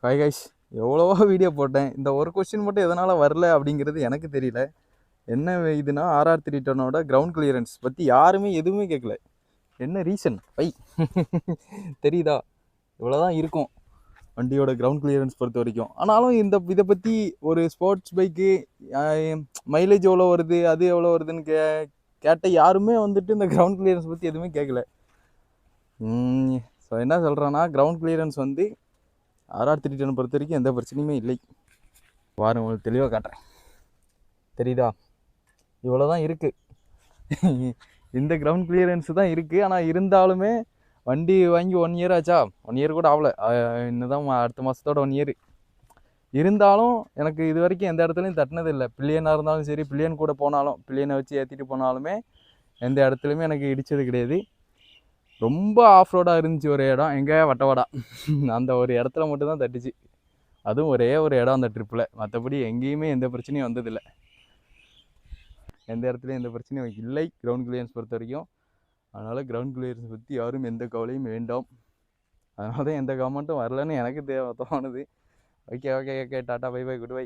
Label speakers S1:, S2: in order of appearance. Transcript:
S1: Hi guys, எவ்வளவோ video போட்டேன். இந்த ஒரு கொஸ்டின் மட்டும் எதனால் வரல அப்படிங்கிறது எனக்கு தெரியல. என்ன இதுனா RR310ஓட கிரவுண்ட் கிளியரன்ஸ் பற்றி யாருமே எதுவுமே கேட்கல. என்ன ரீசன் பை தெரியுதா? இவ்வளோதான் இருக்கும் வண்டியோட கிரவுண்ட் கிளியரன்ஸ் பொறுத்த வரைக்கும். ஆனாலும் இதை பற்றி ஒரு ஸ்போர்ட்ஸ் பைக்கு மைலேஜ் எவ்வளோ வருது, அது எவ்வளோ வருதுன்னு கேட்ட யாருமே வந்துட்டு இந்த கிரவுண்ட் கிளியரன்ஸ் பற்றி எதுவுமே கேட்கல. ஸோ என்ன சொல்கிறேன்னா, கிரவுண்ட் கிளியரன்ஸ் வந்து RR310 பொறுத்த வரைக்கும் எந்த பிரச்சனையுமே இல்லை. பாருங்க, உங்களுக்கு தெளிவாக காட்டுறேன். தெரியுதா? இவ்வளோ தான் இருக்குது. இந்த கிரவுண்ட் கிளியரன்ஸ் தான் இருக்குது. ஆனால் இருந்தாலுமே வண்டி வாங்கி 1 இயர் ஆச்சா, 1 இயர் கூட ஆகலை, இன்னும் அடுத்த மாதத்தோட 1 இயர். இருந்தாலும் எனக்கு இது வரைக்கும் எந்த இடத்துலையும் தட்டினது இல்லை. பில்லியனாக இருந்தாலும் சரி, பில்லியன் கூட போனாலும், பில்லியனை வச்சு ஏற்றிட்டு போனாலுமே எந்த இடத்துலையுமே எனக்கு இடித்தது கிடையாது. ரொம்ப ஆஃப் ரோடாக இருந்துச்சு ஒரு இடம், எங்கே வட்டவாடா, அந்த ஒரு இடத்துல மட்டும்தான் தட்டுச்சு. அதுவும் ஒரே ஒரு இடம் அந்த ட்ரிப்பில். மற்றபடி எங்கேயுமே எந்த பிரச்சனையும் வந்ததில்லை. எந்த இடத்துலையும் எந்த பிரச்சனையும் இல்லை கிரவுண்ட் கிளியரன்ஸ் பொறுத்த வரைக்கும். அதனால் கிரவுண்ட் கிளியரன்ஸ் பற்றி யாரும் எந்த கவலையும் வேண்டாம். அதனால தான் எந்த கவர்மெண்ட்டும் வரலன்னு எனக்கு தோணுது. Okay, tata, bye, good by.